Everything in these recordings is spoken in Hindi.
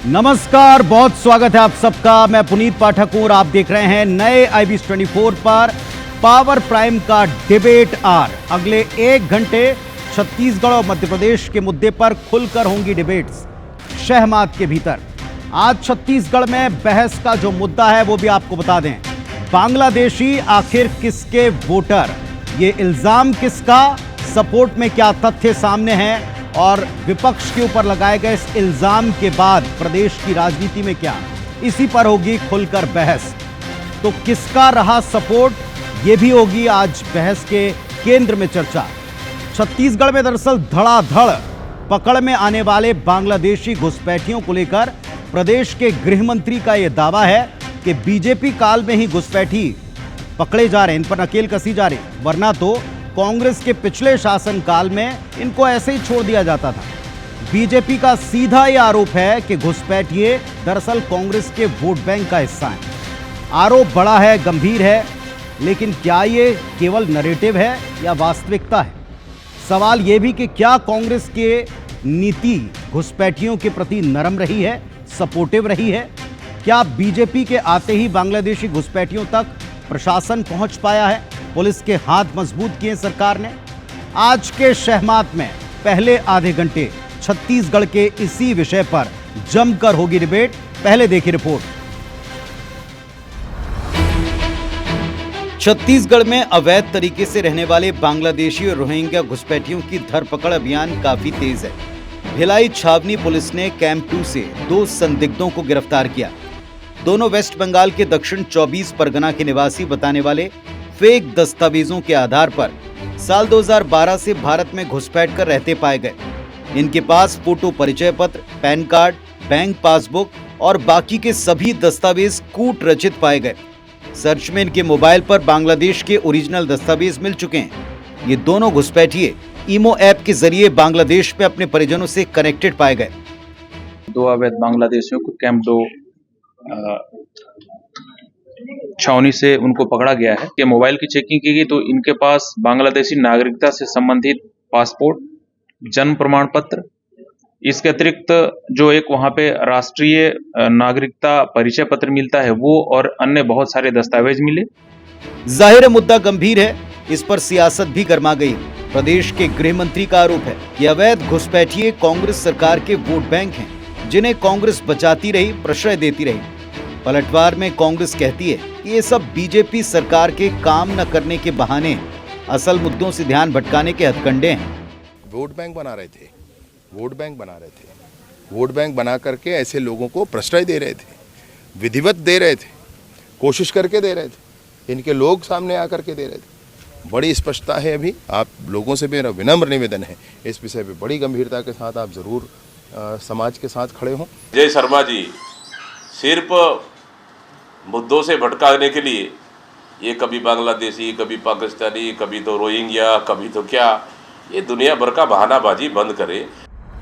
नमस्कार, बहुत स्वागत है आप सबका। मैं पुनीत पाठक हूं और आप देख रहे हैं नए IBS24 पर पावर प्राइम का डिबेट आर। अगले 1 घंटे छत्तीसगढ़ और मध्य प्रदेश के मुद्दे पर खुलकर होंगी डिबेट्स शहमाद के भीतर। आज छत्तीसगढ़ में बहस का जो मुद्दा है वो भी आपको बता दें। बांग्लादेशी आखिर किसके वोटर, ये इल्जाम किसका, सपोर्ट में क्या तथ्य सामने हैं और विपक्ष के ऊपर लगाए गए इस इल्जाम के बाद प्रदेश की राजनीति में क्या, इसी पर होगी खुलकर बहस। तो किसका रहा सपोर्ट, ये भी होगी आज बहस के केंद्र में चर्चा। छत्तीसगढ़ में दरअसल धड़ाधड़ पकड़ में आने वाले बांग्लादेशी घुसपैठियों को लेकर प्रदेश के गृह मंत्री का यह दावा है कि बीजेपी काल में ही घुसपैठी पकड़े जा रहे हैं, इन पर नकेल कसी जा रही, वरना तो कांग्रेस के पिछले शासनकाल में इनको ऐसे ही छोड़ दिया जाता था। बीजेपी का सीधा यह आरोप है कि घुसपैठिए दरअसल कांग्रेस के वोट बैंक का हिस्सा हैं। आरोप बड़ा है, गंभीर है, लेकिन क्या ये केवल नैरेटिव है या वास्तविकता है? सवाल यह भी कि क्या कांग्रेस के नीति घुसपैठियों के प्रति नरम रही है, सपोर्टिव रही है? क्या बीजेपी के आते ही बांग्लादेशी घुसपैठियों तक प्रशासन पहुंच पाया है? पुलिस के हाथ मजबूत किए सरकार ने? आज के शहमाद में पहले आधे घंटे छत्तीसगढ़ के इसी विषय पर जमकर होगी डिबेट। पहले देखिए रिपोर्ट। छत्तीसगढ़ में अवैध तरीके से रहने वाले बांग्लादेशी और रोहिंग्या घुसपैठियों की धरपकड़ अभियान काफी तेज है। भिलाई छावनी पुलिस ने कैंप 2 से 2 संदिग्धों को गिरफ्तार किया। दोनों वेस्ट बंगाल के दक्षिण 24 परगना के निवासी बताने वाले फेक दस्तावेजों के आधार पर साल 2012 से भारत में घुसपैठ कर रहते पाए गए। इनके पास फोटो परिचय पत्र, पैन कार्ड, बैंक पासबुक और बाकी के सभी दस्तावेज कूट रचित पाए गए। सर्च में इनके मोबाइल पर बांग्लादेश के ओरिजिनल दस्तावेज मिल चुके हैं। ये दोनों घुसपैठिए ईमो ऐप के जरिए बांग्लादेश में अपने परिजनों से कनेक्टेड पाए गए। 2 अवैध बांग्लादेशियों को कैंप 2 छावनी से उनको पकड़ा गया है। ये मोबाइल की चेकिंग की गई तो इनके पास बांग्लादेशी नागरिकता से संबंधित पासपोर्ट, जन्म प्रमाण पत्र, इसके अतिरिक्त जो एक वहां पे राष्ट्रीय नागरिकता परिचय पत्र मिलता है वो और अन्य बहुत सारे दस्तावेज मिले। जाहिर है मुद्दा गंभीर है, इस पर सियासत भी गर्मा गई। प्रदेश के गृह मंत्री का आरोप है कि अवैध घुसपैठिए कांग्रेस सरकार के वोट बैंक हैं, जिन्हें कांग्रेस बचाती रही, प्रश्रय देती रही। पलटवार में कांग्रेस कहती है कि ये सब बीजेपी सरकार के काम न करने के बहाने असल मुद्दों से ध्यान भटकाने के हथकंडे हैं। वोट बैंक बना रहे थे, वोट बैंक बना करके ऐसे लोगों को प्रश्रय दे रहे थे, विधिवत दे रहे थे, कोशिश करके दे रहे थे, इनके लोग सामने आकर के दे रहे थे। बड़ी स्पष्टता है। अभी आप लोगों से मेरा विनम्र निवेदन है, इस विषय पे बड़ी गंभीरता के साथ आप जरूर समाज के साथ खड़े हों। जय शर्मा जी सिर्फ मुद्दों से भटकाने के लिए ये कभी बांग्लादेशी, कभी पाकिस्तानी, कभी तो रोहिंग्या, कभी तो क्या, ये दुनिया भर का बहानाबाजी बंद करे।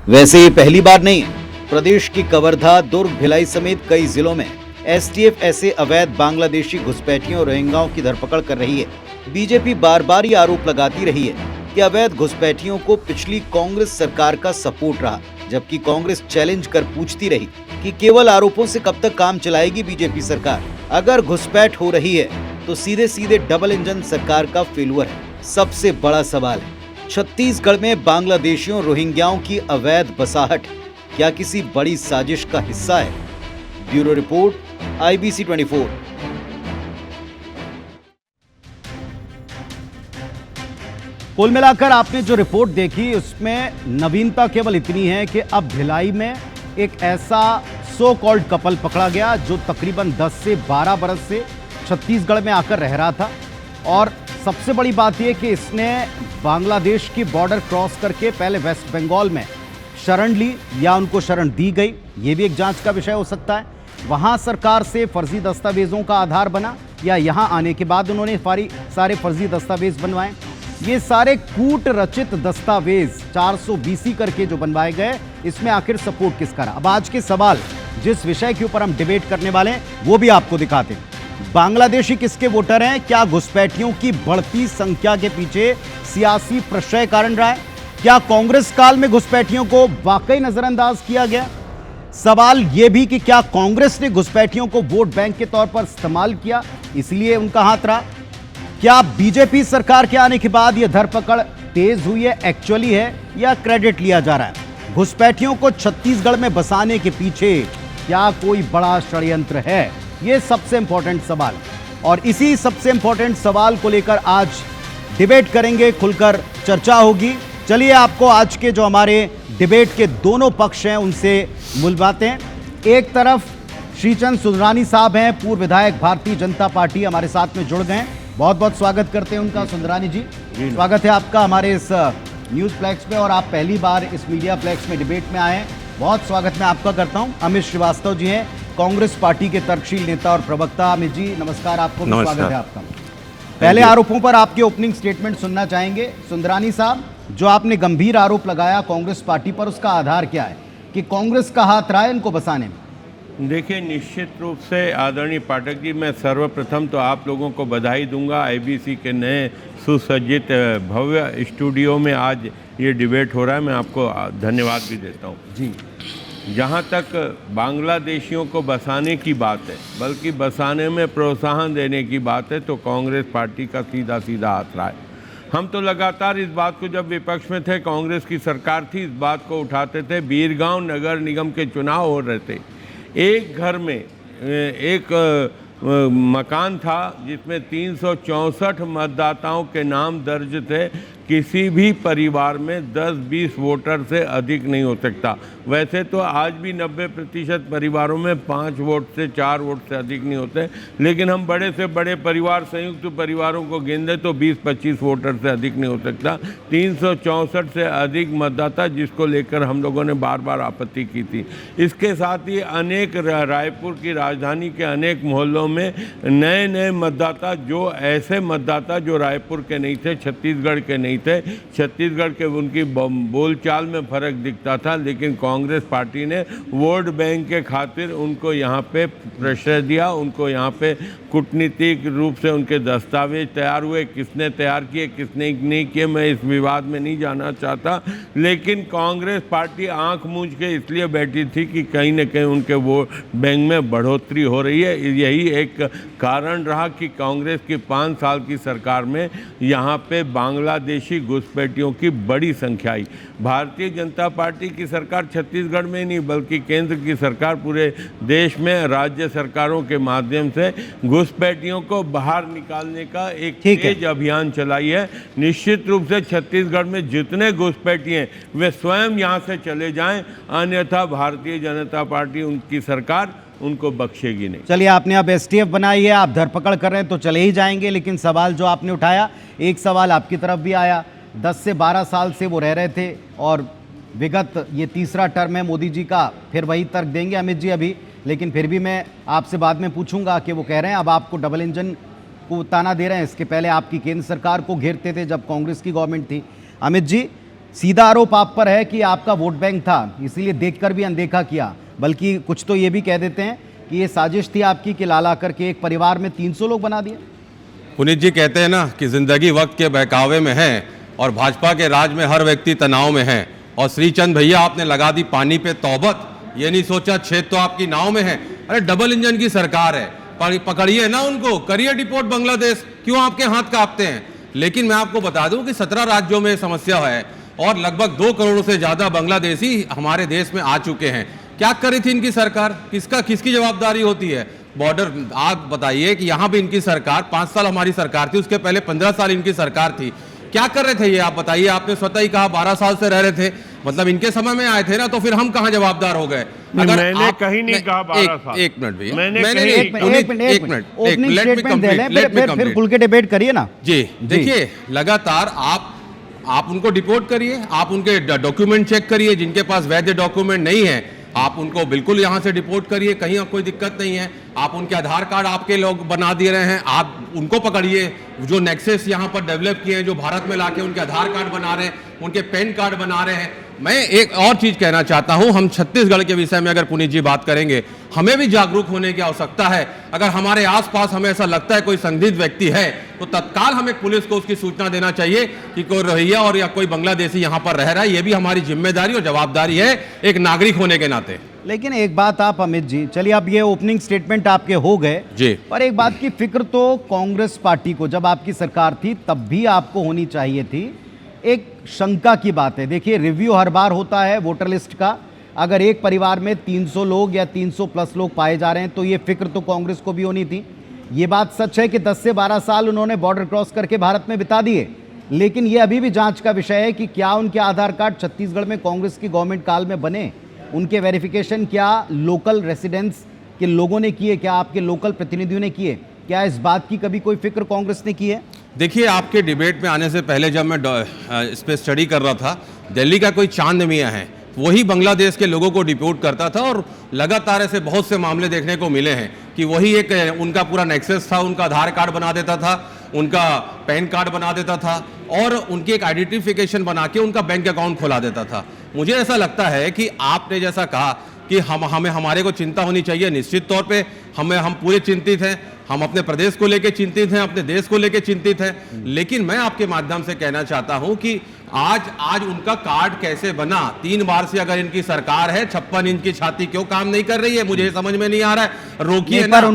वैसे ये पहली बार नहीं है। प्रदेश की कवर्धा, दुर्ग, भिलाई समेत कई जिलों में STF ऐसे अवैध बांग्लादेशी घुसपैठियों और रोहिंग्याओं की धरपकड़ कर रही है। बीजेपी बार बार ये आरोप लगाती रही है कि अवैध घुसपैठियों को पिछली कांग्रेस सरकार का सपोर्ट रहा, जबकि कांग्रेस चैलेंज कर पूछती रही कि केवल आरोपों से कब तक काम चलाएगी बीजेपी सरकार। अगर घुसपैठ हो रही है तो सीधे सीधे डबल इंजन सरकार का फेलुअर है। सबसे बड़ा सवाल है, छत्तीसगढ़ में बांग्लादेशियों रोहिंग्याओं की अवैध बसाहट क्या किसी बड़ी साजिश का हिस्सा है? Bureau report, IBC24। कुल मिलाकर आपने जो रिपोर्ट देखी उसमें नवीनता केवल इतनी है कि अब भिलाई में एक ऐसा सो कॉल्ड कपल पकड़ा गया जो तकरीबन 10 से 12 बरस से छत्तीसगढ़ में आकर रह रहा था। और सबसे बड़ी बात यह कि इसने बांग्लादेश की बॉर्डर क्रॉस करके पहले वेस्ट बंगाल में शरण ली या उनको शरण दी गई, ये भी एक जांच का विषय हो सकता है। वहां सरकार से फर्जी दस्तावेजों का आधार बना या यहां आने के बाद उन्होंने सारे फर्जी दस्तावेज बनवाए। ये सारे कूट रचित दस्तावेज 420 करके जो बनवाए गए, इसमें आखिर सपोर्ट किसका रहा? अब आज के सवाल जिस विषय के ऊपर हम डिबेट करने वाले हैं वो भी आपको दिखाते हैं। बांग्लादेशी किसके वोटर हैं? क्या घुसपैठियों की बढ़ती संख्या के पीछे सियासी प्रश्रय कारण रहा है? क्या कांग्रेस काल में घुसपैठियों को वाकई नजरअंदाज किया गया? सवाल यह भी कि क्या कांग्रेस ने घुसपैठियों को वोट बैंक के तौर पर इस्तेमाल किया, इसलिए उनका हाथ रहा? क्या बीजेपी सरकार के आने के बाद यह धरपकड़ तेज हुई है, एक्चुअली है, या क्रेडिट लिया जा रहा है? घुसपैठियों को छत्तीसगढ़ में बसाने के पीछे क्या कोई बड़ा षड्यंत्र है? यह सबसे इंपॉर्टेंट सवाल, और इसी सबसे इंपॉर्टेंट सवाल को लेकर आज डिबेट करेंगे, खुलकर चर्चा होगी। चलिए आपको आज के जो हमारे डिबेट के दोनों पक्ष हैं उनसे मिलवाते हैं। एक तरफ श्रीचंद सुंदरानी साहब हैं, पूर्व विधायक भारतीय जनता पार्टी, हमारे साथ में जुड़ गए हैं। बहुत बहुत स्वागत करते हैं उनका। सुंदरानी जी, स्वागत है आपका हमारे इस न्यूज़ फ्लैक्स पे, और आप पहली बार इस मीडिया फ्लैक्स में डिबेट में आए हैं, बहुत स्वागत मैं आपका करता हूं। अमित श्रीवास्तव जी हैं, कांग्रेस पार्टी के तर्कशील नेता और प्रवक्ता। अमित जी नमस्कार, आपको भी स्वागत है आपका। पहले आरोपों पर आपके ओपनिंग स्टेटमेंट सुनना चाहेंगे। सुंदरानी साहब, जो आपने गंभीर आरोप लगाया कांग्रेस पार्टी पर, उसका आधार क्या है कि कांग्रेस का हाथ रहा है इनको बसाने में? देखिए, निश्चित रूप से आदरणीय पाठक जी, मैं सर्वप्रथम तो आप लोगों को बधाई दूंगा। आईबीसी के नए सुसज्जित भव्य स्टूडियो में आज ये डिबेट हो रहा है, मैं आपको धन्यवाद भी देता हूँ जी। जहाँ तक बांग्लादेशियों को बसाने की बात है, बल्कि बसाने में प्रोत्साहन देने की बात है, तो कांग्रेस पार्टी का सीधा सीधा हाथ रहा है। हम तो लगातार इस बात को, जब विपक्ष में थे, कांग्रेस की सरकार थी, इस बात को उठाते थे। बीरगांव नगर निगम के चुनाव हो रहे थे, एक घर में एक मकान था जिसमें 364 मतदाताओं के नाम दर्ज थे। किसी भी परिवार में 10-20 वोटर से अधिक नहीं हो सकता। वैसे तो आज भी 90% परिवारों में 5 वोट से 4 वोट से अधिक नहीं होते, लेकिन हम बड़े से बड़े परिवार, संयुक्त परिवारों को गिनते तो 20-25 वोटर से अधिक नहीं हो सकता। 364 से अधिक मतदाता, जिसको लेकर हम लोगों ने बार बार आपत्ति की थी। इसके साथ ही अनेक रायपुर की राजधानी के अनेक मोहल्लों में नए नए मतदाता, जो ऐसे मतदाता जो रायपुर के नहीं थे, छत्तीसगढ़ के नहीं थे, छत्तीसगढ़ के उनकी बोलचाल में फर्क दिखता था, लेकिन कांग्रेस पार्टी ने वोट बैंक के खातिर उनको यहाँ पे प्रश्रय दिया। उनको यहाँ पे कूटनीतिक रूप से उनके दस्तावेज तैयार हुए, किसने तैयार किए किसने नहीं किए, मैं इस विवाद में नहीं जाना चाहता, लेकिन कांग्रेस पार्टी आंख मूंझ के इसलिए बैठी थी कि कहीं न कहीं उनके वोट बैंक में बढ़ोतरी हो रही है। यही एक कारण रहा कि कांग्रेस की 5 साल की सरकार में यहाँ पे बांग्लादेशी घुसपैठियों की बड़ी संख्या आई। भारतीय जनता पार्टी की सरकार छत्तीसगढ़ में नहीं, बल्कि केंद्र की सरकार पूरे देश में राज्य सरकारों के माध्यम से घुसपैठियों को बाहर निकालने का एक तेज अभियान चलाई है। निश्चित रूप से छत्तीसगढ़ में जितने घुसपैठी हैं वे स्वयं यहाँ से चले जाएं, अन्यथा भारतीय जनता पार्टी, उनकी सरकार उनको बख्शेगी नहीं। चलिए, आपने अब एसटीएफ बनाई है, आप धरपकड़ कर रहे हैं तो चले ही जाएंगे, लेकिन सवाल जो आपने उठाया, एक सवाल आपकी तरफ भी आया। 10 से 12 साल से वो रह रहे थे, और विगत ये तीसरा टर्म है मोदी जी का। फिर वही तर्क देंगे अमित जी अभी, लेकिन फिर भी मैं आपसे बाद में पूछूंगा कि वो कह रहे हैं अब आपको डबल इंजन को ताना दे रहे हैं। इसके पहले आपकी केंद्र सरकार को घेरते थे जब कांग्रेस की गवर्नमेंट थी। अमित जी, सीधा आरोप आप पर है कि आपका वोट बैंक था, इसीलिए देखकर भी अनदेखा किया, बल्कि कुछ तो ये भी कह देते हैं कि ये साजिश थी आपकी कि लाला करके एक परिवार में 300 लोग बना दिए। पुनीत जी कहते हैं ना कि जिंदगी वक्त के बहकावे में है, और भाजपा के राज में हर व्यक्ति तनाव में है। और श्रीचंद भैया, आपने लगा दी पानी पे तौबत, ये नहीं सोचा छेद तो आपकी नाव में है। अरे डबल इंजन की सरकार है, पकड़िए ना उनको, करिए डिपोर्ट बांग्लादेश, क्यों आपके हाथ कांपते हैं? लेकिन मैं आपको बता दूं कि 17 राज्यों में समस्या है, और लगभग 2 करोड़ से ज़्यादा बांग्लादेशी हमारे देश में आ चुके हैं। क्या करी थी इनकी सरकार? किसकी जवाबदारी होती है? बॉर्डर, आप बताइए कि यहाँ भी इनकी सरकार, 5 साल हमारी सरकार थी, उसके पहले 15 साल इनकी सरकार थी, क्या कर रहे थे ये आप बताइए? आपने स्वतः ही कहा 12 साल से रह रहे थे, मतलब इनके समय में आए थे ना, तो फिर हम कहाँ जवाबदार हो गए? मैंने कहीं नहीं कहा 12 साल। एक मिनट भैया, फिर खुल के डिबेट करिए ना जी। देखिए, लगातार आप उनको डिपोर्ट करिए, आप उनके डॉक्यूमेंट चेक करिए, जिनके पास वैध डॉक्यूमेंट नहीं है आप उनको बिल्कुल यहाँ से डिपोर्ट करिए, कहीं कोई दिक्कत नहीं है। आप उनके आधार कार्ड आपके लोग बना दे रहे हैं, आप उनको पकड़िए। जो नेक्सस यहाँ पर डेवलप किए हैं, जो भारत में लाके उनके आधार कार्ड बना रहे हैं, उनके पैन कार्ड बना रहे हैं। मैं एक और चीज कहना चाहता हूं, हम छत्तीसगढ़ के विषय में अगर पुनीत जी बात करेंगे, हमें भी जागरूक होने की आवश्यकता है। अगर हमारे आसपास हमें ऐसा लगता है कोई संदिग्ध व्यक्ति है, तो तत्काल हमें पुलिस को उसकी सूचना देना चाहिए कि कोई रोहिंग्या और या कोई बांग्लादेशी यहां पर रह रहा है। यह भी हमारी जिम्मेदारी और जवाबदारी है एक नागरिक होने के नाते। लेकिन एक बात आप अमित जी, चलिए अब ये ओपनिंग स्टेटमेंट आपके हो गए जी। पर एक बात की फिक्र तो कांग्रेस पार्टी को, जब आपकी सरकार थी तब भी आपको होनी चाहिए थी। एक शंका की बात है, देखिए रिव्यू हर बार होता है वोटर लिस्ट का, अगर एक परिवार में 300 लोग या 300 प्लस लोग पाए जा रहे हैं तो ये फिक्र तो कांग्रेस को भी होनी थी। ये बात सच है कि 10 से 12 साल उन्होंने बॉर्डर क्रॉस करके भारत में बिता दिए, लेकिन ये अभी भी जांच का विषय है कि क्या उनके आधार कार्ड छत्तीसगढ़ में कांग्रेस की गवर्नमेंट काल में बने, उनके वेरिफिकेशन क्या लोकल रेसिडेंट्स के लोगों ने किए, क्या आपके लोकल प्रतिनिधियों ने किए, क्या इस बात की कभी कोई फिक्र कांग्रेस ने की है? देखिए, आपके डिबेट में आने से पहले जब मैं इस पर स्टडी कर रहा था, दिल्ली का कोई चांद मियाँ है वही बांग्लादेश के लोगों को डिपोर्ट करता था, और लगातार ऐसे बहुत से मामले देखने को मिले हैं कि वही एक उनका पूरा नेक्सस था, उनका आधार कार्ड बना देता था, उनका पैन कार्ड बना देता था और उनकी एक आइडेंटिफिकेशन बना के उनका बैंक अकाउंट खुला देता था। मुझे ऐसा लगता है कि आपने जैसा कहा कि हमारे को चिंता होनी चाहिए, निश्चित तौर पे हम पूरे चिंतित हैं, हम अपने प्रदेश को लेकर चिंतित हैं, अपने देश को लेकर चिंतित हैं, लेकिन मैं आपके माध्यम से कहना चाहता हूं कि आज उनका कार्ड कैसे बना? 3 बार से अगर इनकी सरकार है, 56 इंच की छाती क्यों काम नहीं कर रही है? मुझे समझ में नहीं आ रहा है। रोकिए ना। पर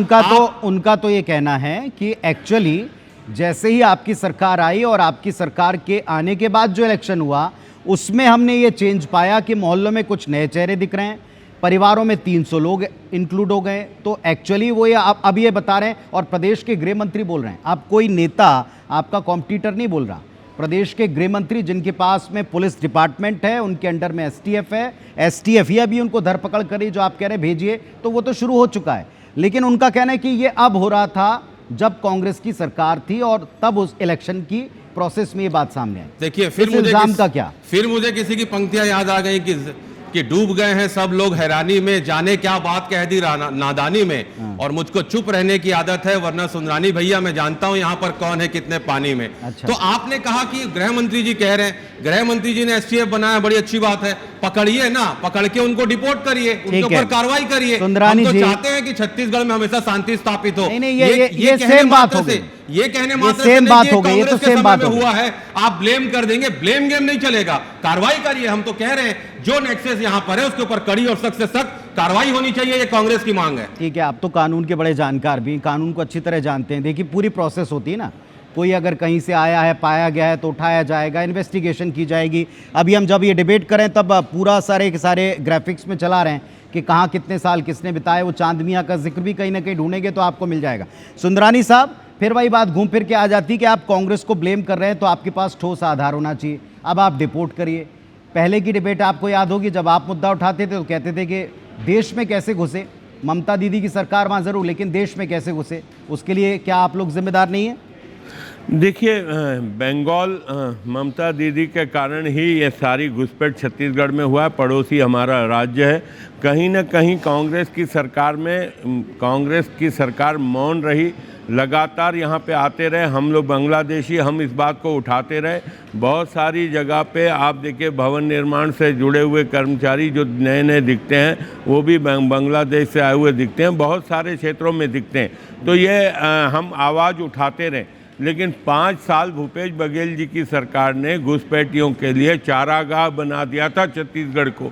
उनका तो ये कहना है कि एक्चुअली जैसे ही आपकी सरकार आई और आपकी सरकार के आने के बाद जो इलेक्शन हुआ उसमें हमने ये चेंज पाया कि मोहल्लों में कुछ नए चेहरे दिख रहे हैं, परिवारों में 300 लोग इंक्लूड हो गए। तो एक्चुअली वो ये अब ये बता रहे हैं, और प्रदेश के गृह मंत्री बोल रहे हैं, आप कोई नेता आपका कॉम्पिटिटर नहीं बोल रहा, प्रदेश के गृह मंत्री जिनके पास में पुलिस डिपार्टमेंट है, उनके अंडर में एसटीएफ है, एसटीएफ ही अभी उनको धरपकड़ करी, जो आप कह रहे हैं भेजिए, तो वो तो शुरू हो चुका है। लेकिन उनका कहना है कि ये अब हो रहा था जब कांग्रेस की सरकार थी और तब उस इलेक्शन की प्रोसेस में ये बात सामने आई। देखिए, फिर मुझे किसी की पंक्तियां याद आ गई कि डूब गए हैं सब लोग हैरानी में, जाने क्या बात कह दी नादानी में, और मुझको चुप रहने की आदत है, वरना सुंदरानी भैया मैं जानता हूं यहाँ पर कौन है कितने पानी में। अच्छा। तो आपने कहा कि गृह मंत्री जी कह रहे हैं, गृह मंत्री जी ने एसटीएफ बनाया, बड़ी अच्छी बात है, पकड़िए ना, पकड़ के उनको डिपोर्ट करिए, उनके ऊपर कार्रवाई करिए। हम तो चाहते हैं कि छत्तीसगढ़ में हमेशा शांति स्थापित हो। ये सेम बात हो गई, ये कहने मात्र सेम बात हो गई, ये तो सेम बात हुआ है। आप ब्लेम कर देंगे, ब्लेम गेम नहीं चलेगा, कार्रवाई करिए। हम तो कह रहे हैं जो नेक्सस यहाँ पर है उसके ऊपर कड़ी और सख्त से सख्त कार्रवाई होनी चाहिए, ये कांग्रेस की मांग है। ठीक है, आप तो कानून के बड़े जानकार भी, कानून को अच्छी तरह जानते हैं। देखिए, पूरी प्रोसेस होती है ना, कोई अगर कहीं से आया है, पाया गया है तो उठाया जाएगा, इन्वेस्टिगेशन की जाएगी। अभी हम जब ये डिबेट करें तब पूरा सारे के सारे ग्राफिक्स में चला रहे हैं कि कहाँ कितने साल किसने बिताए, वो चांद मियाँ का जिक्र भी कहीं ना कहीं ढूंढेंगे तो आपको मिल जाएगा। सुंदरानी साहब, फिर वही बात घूम फिर के आ जाती कि आप कांग्रेस को ब्लेम कर रहे हैं तो आपके पास ठोस आधार होना चाहिए, अब आप डिपोर्ट करिए। पहले की डिबेट आपको याद होगी, जब आप मुद्दा उठाते थे तो कहते थे कि देश में कैसे घुसे, ममता दीदी की सरकार वहाँ ज़रूर, लेकिन देश में कैसे घुसे, उसके लिए क्या आप लोग जिम्मेदार नहीं हैं? देखिए, बंगाल ममता दीदी के कारण ही ये सारी घुसपैठ छत्तीसगढ़ में हुआ है, पड़ोसी हमारा राज्य है। कहीं ना कहीं कांग्रेस की सरकार मौन रही, लगातार यहाँ पे आते रहे, हम लोग बांग्लादेशी, हम इस बात को उठाते रहे। बहुत सारी जगह पे आप देखिए, भवन निर्माण से जुड़े हुए कर्मचारी जो नए नए दिखते हैं वो भी बांग्लादेश से आए हुए दिखते हैं, बहुत सारे क्षेत्रों में दिखते हैं। तो ये हम आवाज़ उठाते रहे, लेकिन 5 साल भूपेश बघेल जी की सरकार ने घुसपैठियों के लिए चारागाह बना दिया था छत्तीसगढ़ को।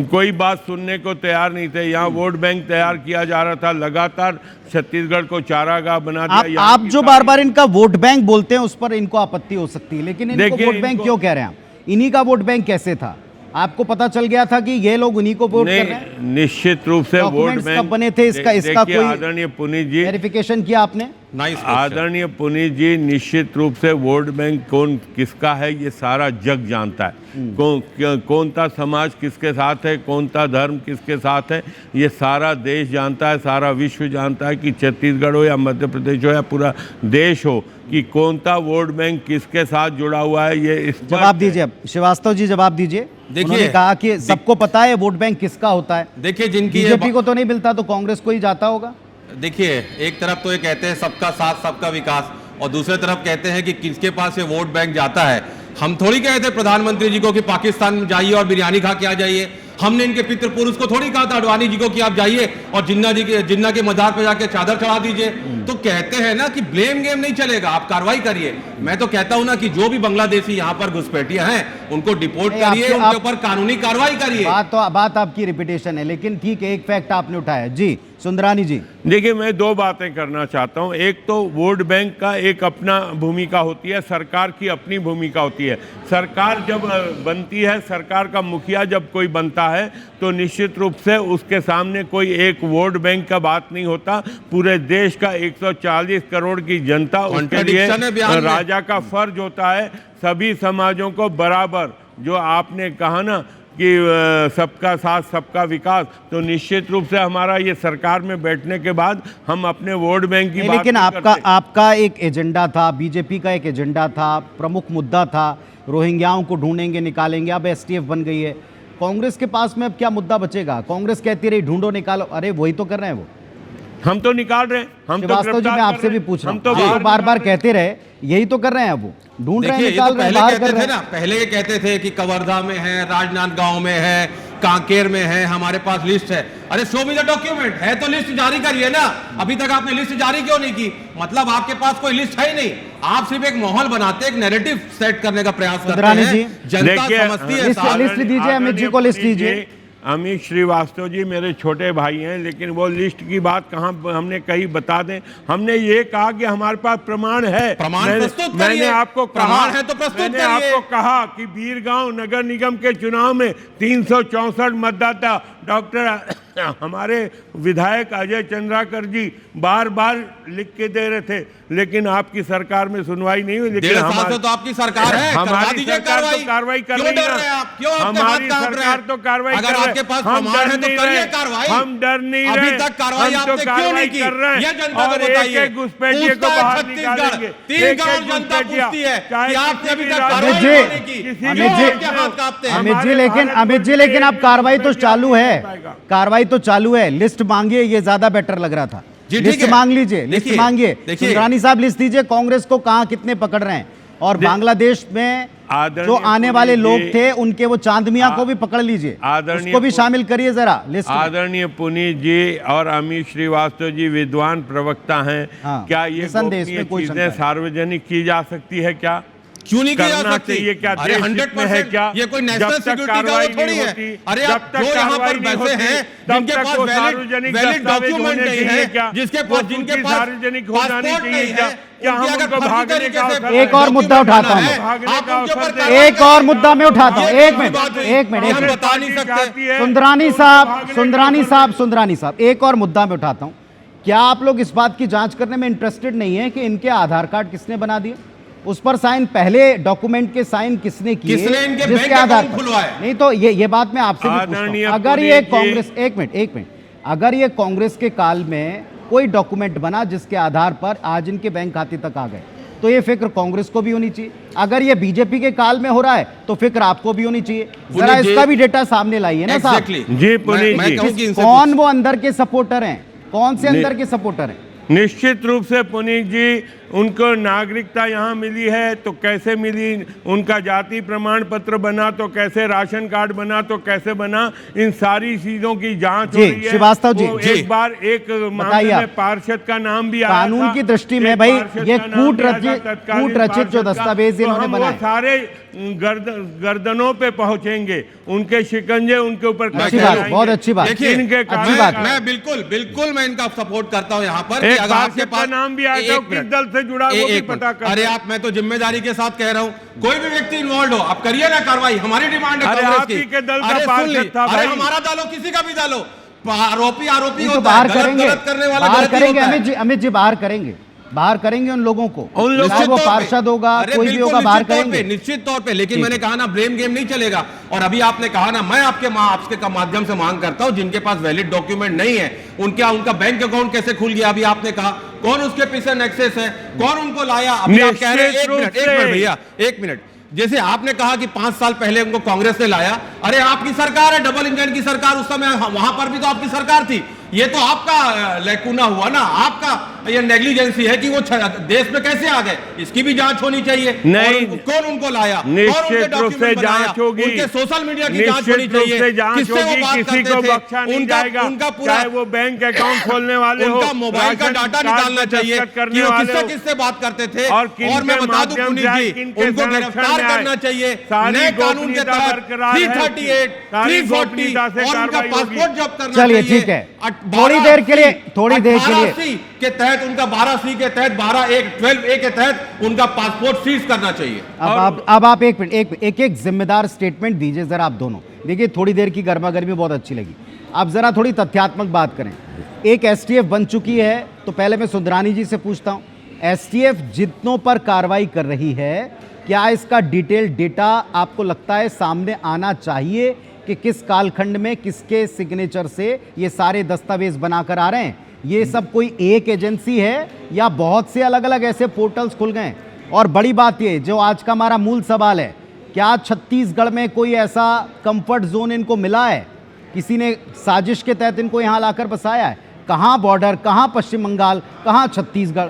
कोई बात सुनने को तैयार नहीं थे, यहाँ वोट बैंक तैयार किया जा रहा था, लगातार छत्तीसगढ़ को चारागाह बना दिया। आप जो बार बार इनका वोट बैंक बोलते हैं उस पर इनको आपत्ति हो सकती है, लेकिन इनको वोट बैंक क्यों कह रहे हैं आप? इन्हीं का वोट बैंक कैसे था? आपको पता चल गया था कि ये लोग उन्हीं को वोट कर रहे हैं? निश्चित रूप से वोट बैंक बने थे, इसका कोई आदरणीय पुनीत जी वेरिफिकेशन किया आपने? आदरणीय पुनीत जी, निश्चित रूप से वोट बैंक कौन किसका है ये सारा जग जानता है। कौन सा समाज किसके साथ है, कौन सा धर्म किसके साथ है, ये सारा देश जानता है, सारा विश्व जानता है कि छत्तीसगढ़ हो या मध्य प्रदेश हो या पूरा देश हो, कि कौन सा वोट बैंक किसके साथ जुड़ा हुआ है। ये जवाब दीजिए, अब श्रीवास्तव जी जवाब दीजिए। उन्होंने कहा कि सबको पता है वोट बैंक किसका होता है। देखिए, जिनकी बीजेपी को तो नहीं मिलता तो कांग्रेस को ही जाता होगा। देखिए, एक तरफ तो ये कहते हैं सबका साथ सबका विकास, और दूसरी तरफ कहते हैं कि किसके पास ये वोट बैंक जाता है। हम थोड़ी कहते प्रधानमंत्री जी को कि पाकिस्तान में जाइए और बिरयानी खा के आ जाइए। हमने इनके पितृपुरुष को थोड़ी कहा था अडवाणी जी को कि आप जाइए और जिन्ना के मजार पे जाके चादर चढ़ा दीजिए। तो कहते हैं ना कि ब्लेम गेम नहीं चलेगा, आप कार्रवाई करिए। मैं तो कहता हूं ना कि जो भी बांग्लादेशी यहाँ पर घुसपैठिया हैं उनको डिपोर्ट करिए, उनके ऊपर कानूनी कार्रवाई करिए। बात आपकी रिपीटेशन है, लेकिन ठीक है, एक फैक्ट आपने उठाया। जी सुंदरानी जी, देखिए मैं दो बातें करना चाहता हूं। एक तो वोट बैंक का एक अपना भूमिका होती है, सरकार की अपनी भूमिका होती है। सरकार जब बनती है, सरकार का मुखिया जब कोई बनता है तो निश्चित रूप से उसके सामने कोई एक वोट बैंक का बात नहीं होता। पूरे देश का 140 करोड़ की जनता, उसके लिए राजा का फर्ज होता है सभी समाजों को बराबर, जो आपने कहा ना कि सबका साथ सबका विकास, तो निश्चित रूप से हमारा ये सरकार में बैठने के बाद हम अपने वोट बैंक की बात लेकिन आपका एक एजेंडा था, बीजेपी का एक एजेंडा था, प्रमुख मुद्दा था रोहिंग्याओं को ढूंढेंगे निकालेंगे, अब एसटीएफ बन गई है। कांग्रेस के पास में अब क्या मुद्दा बचेगा? कांग्रेस कहती रही ढूंढो निकालो, अरे वही तो कर रहे हैं वो, हम तो निकाल रहे हैं। हम तो वास्तव जी मैं आपसे भी पूछ रहा हूं, हम तो बार बार कहते रहे, यही तो कर रहे हैं, अब वो ढूंढ रहे हैं, निकाल रहे हैं, बाहर कर रहे हैं। पहले ये कहते थे कि कवर्धा में है, राजनांदगांव में है, कांकेर में है, हमारे पास लिस्ट है। अरे शो मी द डॉक्यूमेंट, है तो लिस्ट जारी करिए ना। अभी तक आपने लिस्ट जारी क्यों नहीं की? मतलब आपके पास कोई लिस्ट है ही नहीं, आप सिर्फ एक माहौल बनाते, एक नैरेटिव सेट करने का प्रयास करते हैं। जनता समझती है। लिस्ट दीजिए, अमित जी को लिस्ट दीजिए। अमित श्रीवास्तव जी मेरे छोटे भाई हैं, लेकिन वो लिस्ट की बात कहाँ हमने कही बता दें। हमने ये कहा कि हमारे पास प्रमाण है, मैंने आपको कहा है तो प्रस्तुत मैंने आपको कहा कि बीरगांव नगर निगम के चुनाव में 364 मतदाता डॉक्टर हमारे विधायक अजय चंद्राकर जी बार बार लिख के दे रहे थे, लेकिन आपकी सरकार में सुनवाई नहीं हुई। लेकिन हमारी तो आपकी सरकार है, हमारी सरकार तो कार्रवाई कर रही है, हमारी सरकार तो कार्रवाई कर रही है। हम डर नहीं रहे, हम डर नहीं रहे, अभी तक कार्रवाई हम तो आपने क्यों नहीं की? कर रहे हैं। ये जनता को और बताइए, एक घुसपैठिए को बाहर निकालेंगे। तीन करोड़ जनता पूछती है कि आपने अभी तक अमित जी, लेकिन अब कार्रवाई तो चालू है, कार्रवाई तो चालू है। लिस्ट मांगिए, ये ज्यादा बेटर लग रहा था। लिस्ट मांग लीजिए, लिस्ट मांगिए। सुंदरानी साहब लिस्ट दीजिए, कांग्रेस को कहां कितने पकड़ रहे हैं, और बांग्लादेश में जो आने वाले लोग थे उनके वो चांद मियां को भी पकड़ लीजिए, उसको भी शामिल करिए जरा लिस्ट में। आदरणीय पुनीत जी और अमित श्रीवास्तव जी विद्वान प्रवक्ता हैं, क्या ये गोपनीय चीजें सार्वजनिक की जा सकती है? क्या क्यों नहीं किया जा सकती? ये क्या अरे 100% है क्या? ये कोई नेशनल सिक्योरिटी का वो थोड़ी है। अरे आप जो यहाँ पर बैठे हैं जिनके पास वैलिड डॉक्यूमेंट नहीं है, जिसके पास जिनके पास पासपोर्ट नहीं है, क्या हम उनको भागने का एक और मुद्दा उठाता हूँ, एक और मुद्दा मैं उठाता हूँ, एक मिनट बता नहीं सकते। सुंदरानी साहब एक और मुद्दा मैं उठाता हूँ। क्या आप लोग इस बात की जांच करने में इंटरेस्टेड नहीं है कि इनके आधार कार्ड किसने बना दिए, उस पर साइन, पहले डॉक्यूमेंट के साइन किसने किए, जिसके आधार पर? नहीं तो ये बात मैं आपसे भी पूछता हूं, अगर ये कांग्रेस, एक मिनट, अगर ये कांग्रेस के काल में कोई डॉक्यूमेंट बना जिसके आधार पर आज इनके बैंक खाते तक आ गए, तो ये फिक्र कांग्रेस को भी होनी चाहिए। अगर ये बीजेपी के काल में हो रहा है तो फिक्र आपको भी होनी चाहिए। जरा इसका भी डेटा सामने लाइए ना साहब। जी पुनीत जी, कौन वो अंदर के सपोर्टर हैं, कौन से अंदर के सपोर्टर हैं? निश्चित रूप से पुनीत जी, उनको नागरिकता यहाँ मिली है तो कैसे मिली, उनका जाति प्रमाण पत्र बना तो कैसे, राशन कार्ड बना तो कैसे बना, इन सारी चीजों की जांच हो रही है। श्रीवास्तव जी, एक बार एक मामले में पार्षद का नाम भी आया था। कानून की दृष्टि में भाई ये कूट रचित जो दस्तावेज इन्होंने बनाए, सारे गर्दनों पे पहुंचेंगे, उनके शिकंजे उनके ऊपर। बहुत अच्छी बात, मैं बिल्कुल मैं इनका सपोर्ट करता हूँ यहाँ पर। अगर आपके पास नाम भी आया तो किस दल से जुड़ा वो भी पता कर। अरे मैं तो जिम्मेदारी के साथ कह रहा हूँ, कोई भी व्यक्ति इन्वॉल्व हो, आप करिए ना कार्रवाई, हमारी डिमांड है कांग्रेस की। के दल का पार्षद था भाई, हमारा डालो, किसी का भी डालो, आरोपी होता है, बाहर करेंगे, अमित जी बाहर करेंगे उन लोगों को, चाहे वो पार्षद होगा, कोई भी होगा, बाहर करेंगे निश्चित तौर पे। लेकिन मैंने कहा ना, ब्लेम गेम नहीं चलेगा। और अभी आपने कहा ना, मैं आपके माध्यम से मांग करता हूं, जिनके पास वैलिड डॉक्यूमेंट नहीं है उनका बैंक अकाउंट कैसे खुल गया? अभी आपने कहा कौन उसके पीछे नेक्सस है, कौन उनको लाया? अभी आप कह रहे हैं, एक मिनट भैया, एक मिनट। जैसे आपने कहा कि 5 साल पहले उनको कांग्रेस ने लाया, अरे आपकी सरकार है, डबल इंजन की सरकार, उस समय वहां पर भी तो आपकी सरकार थी। ये तो आपका लैकुना हुआ ना, आपका ये नेग्लिजेंसी है कि वो देश में कैसे आ गए, इसकी भी जांच होनी चाहिए। नहीं, कौन उनको लाया, निश्चित रूप से जांच होगी, उनके सोशल मीडिया की जांच होनी चाहिए, किससे वो बात किसी को बख्शा नहीं जाएगा, चाहे वो बैंक अकाउंट खोलने वाले हो, उनका मोबाइल का डाटा निकालना चाहिए कि वो किससे बात करते थे, और मैं बता दूं पुनीत जी, उनको गिरफ्तार करना चाहिए नए कानून के तहत 338, 340 और उनका पासपोर्ट जब्त करना चाहिए। चलिए ठीक है, थोड़ी देर के लिए के तहत उनका 12C के तहत 12A के तहत उनका पासपोर्ट सीज करना चाहिए। अब आप एक मिनट एक जिम्मेदार स्टेटमेंट दीजिए जरा आप दोनों। देखिए थोड़ी देर की गर्मा गर्मी बहुत अच्छी लगी, आप जरा थोड़ी तथ्यात्मक बात करें। एक एसटीएफ बन चुकी है, तो पहले मैं सुंदरानी जी से पूछता हूं, एसटीएफ जितनों पर कार्रवाई कर रही है, क्या इसका डिटेल डेटा आपको लगता है सामने आना चाहिए कि किस कालखंड में किसके सिग्नेचर से ये सारे दस्तावेज बनाकर आ रहे हैं? ये सब कोई एक एजेंसी है या बहुत से अलग अलग ऐसे पोर्टल्स खुल गए? और बड़ी बात ये जो आज का हमारा मूल सवाल है, क्या छत्तीसगढ़ में कोई ऐसा कंफर्ट जोन इनको मिला है? किसी ने साजिश के तहत इनको यहाँ लाकर बसाया है? कहाँ बॉर्डर, कहाँ पश्चिम बंगाल, कहाँ छत्तीसगढ़?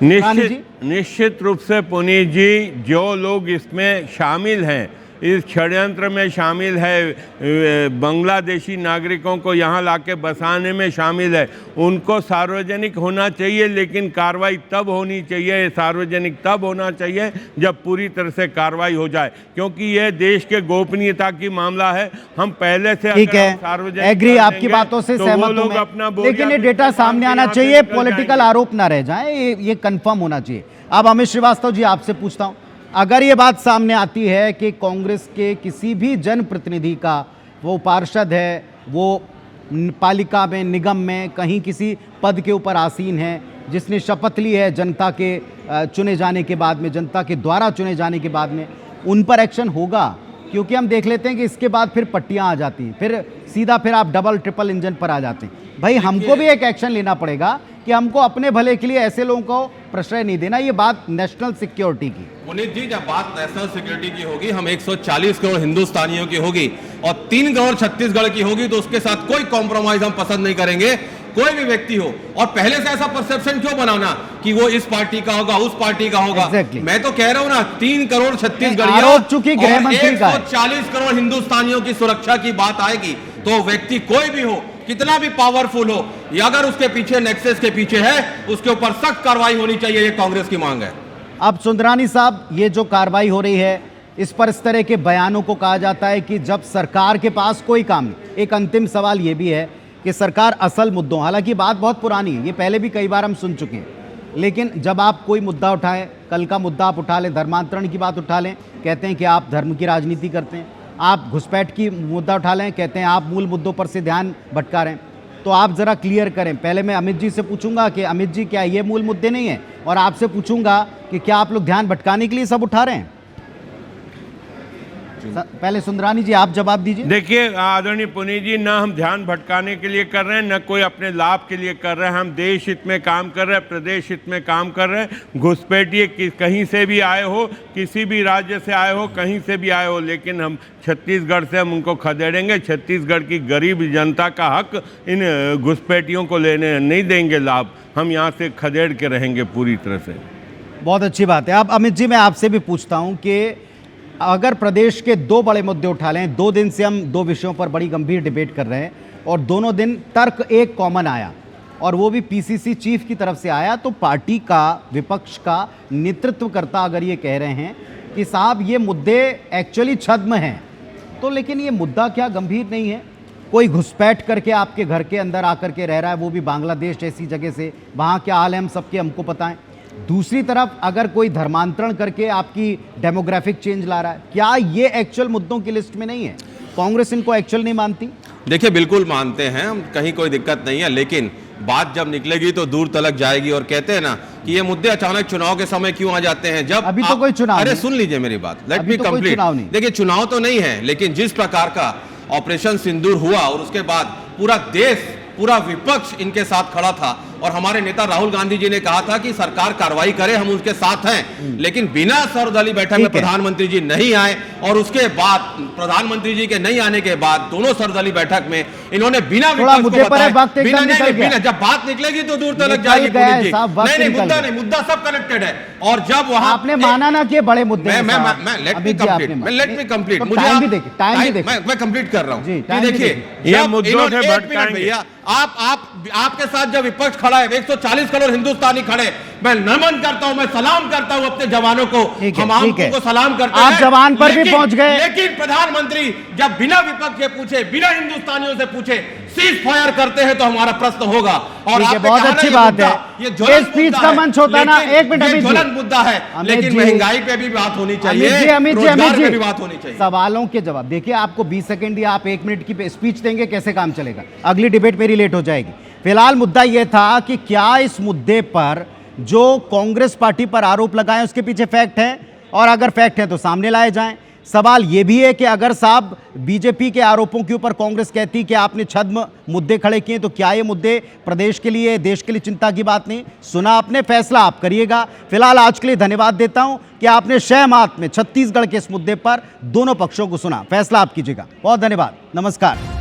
निश्चित रूप से पुनीत जी, जो लोग इसमें शामिल हैं, इस षड्यंत्र में शामिल है, बांग्लादेशी नागरिकों को यहाँ लाके बसाने में शामिल है, उनको सार्वजनिक होना चाहिए। लेकिन कार्रवाई तब होनी चाहिए, सार्वजनिक तब होना चाहिए जब पूरी तरह से कार्रवाई हो जाए, क्योंकि यह देश के गोपनीयता की मामला है। हम पहले से ठीक है, एग्री, आपकी बातों से सहमत हूं मैं, लेकिन ये डेटा सामने आना चाहिए, पॉलिटिकल आरोप ना रह जाए, ये कंफर्म होना चाहिए। अब अमित श्रीवास्तव जी आपसे पूछता हूं, अगर ये बात सामने आती है कि कांग्रेस के किसी भी जनप्रतिनिधि का, वो पार्षद है, वो पालिका में, निगम में कहीं किसी पद के ऊपर आसीन है, जिसने शपथ ली है जनता के चुने जाने के बाद में, जनता के द्वारा चुने जाने के बाद में, उन पर एक्शन होगा? क्योंकि हम देख लेते हैं कि इसके बाद फिर पट्टियां आ जाती हैं, फिर सीधा फिर आप डबल ट्रिपल इंजन पर आ जाते हैं। भाई हमको भी एक एक्शन लेना पड़ेगा कि हमको अपने भले के लिए ऐसे लोगों को प्रश्रय नहीं देना। ये बात नेशनल सिक्योरिटी की, पुनीत जी, जब बात नेशनल सिक्योरिटी की होगी, हम 140 करोड़ हिंदुस्तानियों की होगी और 3 करोड़ छत्तीसगढ़ की होगी, तो उसके साथ कोई कॉम्प्रोमाइज हम पसंद नहीं करेंगे, कोई भी व्यक्ति हो। और पहले से ऐसा परसेप्शन क्यों बनाना कि वो इस पार्टी का होगा, उस पार्टी का होगा? मैं तो कह रहा हूं ना, 3 करोड़ छत्तीसगढ़ियों, चूंकि गृह मंत्री का 140 करोड़ हिंदुस्तानियों की सुरक्षा की बात आएगी, तो व्यक्ति कोई भी हो, कितना भी पावरफुल हो, या अगर उसके पीछे नेक्सस के पीछे है, उसके ऊपर सख्त कार्रवाई होनी चाहिए, ये कांग्रेस की मांग है। अब सुंदरानी साहब, ये जो कार्रवाई हो रही है, इस पर इस तरह के बयानों को कहा जाता है कि जब सरकार के पास कोई काम नहीं। एक अंतिम सवाल ये भी है कि सरकार असल मुद्दों, हालांकि बात बहुत पुरानी है, ये पहले भी कई बार हम सुन चुके हैं, लेकिन जब आप कोई मुद्दा उठाएं, कल का मुद्दा आप उठा लें, धर्मांतरण की बात उठा लें, कहते हैं कि आप धर्म की राजनीति करते हैं। आप घुसपैठ की मुद्दा उठा लें, कहते हैं आप मूल मुद्दों पर से ध्यान भटका रहे हैं। तो आप ज़रा क्लियर करें। पहले मैं अमित जी से पूछूंगा कि अमित जी, क्या ये मूल मुद्दे नहीं हैं? और आपसे पूछूंगा कि क्या आप लोग ध्यान भटकाने के लिए सब उठा रहे हैं? पहले सुंदरानी जी आप जवाब दीजिए। देखिए आदरणीय पुनीत जी, ना हम ध्यान भटकाने के लिए कर रहे हैं, न कोई अपने लाभ के लिए कर रहे हैं। हम देश हित में काम कर रहे हैं, प्रदेश हित में काम कर रहे हैं। घुसपैठिए कहीं से भी आए हो, किसी भी राज्य से आए हो, कहीं से भी आए हो, लेकिन हम छत्तीसगढ़ से हम उनको खदेड़ेंगे। छत्तीसगढ़ की गरीब जनता का हक इन घुसपैठियों को लेने नहीं देंगे लाभ। हम यहाँ से खदेड़ के रहेंगे पूरी तरह से। बहुत अच्छी बात है। अब अमित जी मैं आपसे भी पूछता हूँ कि अगर प्रदेश के 2 बड़े मुद्दे उठा लें, 2 दिन से हम 2 विषयों पर बड़ी गंभीर डिबेट कर रहे हैं और दोनों दिन तर्क एक कॉमन आया और वो भी पीसीसी चीफ की तरफ से आया, तो पार्टी का, विपक्ष का नेतृत्व करता अगर ये कह रहे हैं कि साहब ये मुद्दे एक्चुअली छद्म हैं, तो लेकिन ये मुद्दा क्या गंभीर नहीं है? कोई घुसपैठ करके आपके घर के अंदर आकर के रह रहा है, वो भी बांग्लादेश जैसी जगह से, वहाँ क्या हाल है हम सबके हमको पता है। दूसरी तरफ अगर कोई धर्मांतरण करके आपकी डेमोग्राफिक चेंज ला रहा है, क्या ये एक्चुअल मुद्दों की लिस्ट में नहीं है? कांग्रेस इनको एक्चुअल नहीं मानती? देखिए बिल्कुल मानते हैं हम, कहीं कोई दिक्कत नहीं है, लेकिन बात जब निकलेगी तो दूर तलक जाएगी। और कहते हैं ना कि ये मुद्दे अचानक चुनाव के समय क्यों आ जाते हैं, जब अभी तो कोई चुनाव, अरे सुन लीजिए मेरी बात, लेट मी कंप्लीट। देखिए चुनाव तो नहीं है, लेकिन जिस प्रकार का ऑपरेशन सिंदूर हुआ और उसके बाद पूरा देश, पूरा विपक्ष इनके साथ खड़ा था, और हमारे नेता राहुल गांधी जी ने कहा था कि सरकार कार्रवाई करे, हम उनके साथ हैं। लेकिन बिना सर्वदलीय बैठक में प्रधानमंत्री जी नहीं आए और उसके बाद प्रधानमंत्री जी के नहीं आने के बाद दोनों सर्वदलीय बैठक में इन्होंने बिना विपक्ष को बताए, जब बात निकलेगी तो दूर तक जाएगी पुनीत जी। नहीं, मुद्दा नहीं, मुद्दा सब कनेक्टेड है। और जब वहां आपने माना ना कि बड़े मुद्दे लेट मी कंप्लीट, मैं कंप्लीट कर रहा हूं। देखिए, ये मुद्दों से भटकाएंगे भैया, आपके साथ जब विपक्ष खड़ा है, 140 करोड़ हिंदुस्तानी खड़े, मैं नमन करता हूं, मैं सलाम करता हूं अपने जवानों को, हम आपको सलाम करते हैं। आप जवान पर भी पहुंच गए। लेकिन प्रधानमंत्री जब बिना विपक्ष से पूछे, बिना हिंदुस्तानियों से पूछे सीज फायर करते हैं तो हमारा प्रश्न होगा। और बहुत अच्छी बात है, ये स्पीच का मंच होता है ना। एक मिनट, अमित जी, ज्वलंत मुद्दा है, लेकिन महंगाई पे भी बात होनी चाहिए, रोजगार पे भी बात होनी चाहिए। सवालों के जवाब देखिए, आपको 20 सेकंड या आप 1 मिनट की स्पीच देंगे, कैसे काम चलेगा? अगली डिबेट मेरी लेट हो जाएगी। फिलहाल मुद्दा यह था कि क्या इस मुद्दे पर जो कांग्रेस पार्टी पर आरोप लगाए उसके पीछे फैक्ट है, और अगर फैक्ट है तो सामने लाए जाएं। सवाल यह भी है कि अगर साहब बीजेपी के आरोपों के ऊपर कांग्रेस कहती कि आपने छद्म मुद्दे खड़े किए, तो क्या ये मुद्दे प्रदेश के लिए, देश के लिए चिंता की बात नहीं? सुना आपने, फैसला आप करिएगा। फिलहाल आज के लिए धन्यवाद देता हूं कि आपने सहमत में छत्तीसगढ़ के इस मुद्दे पर दोनों पक्षों को सुना, फैसला आप कीजिएगा। बहुत धन्यवाद, नमस्कार।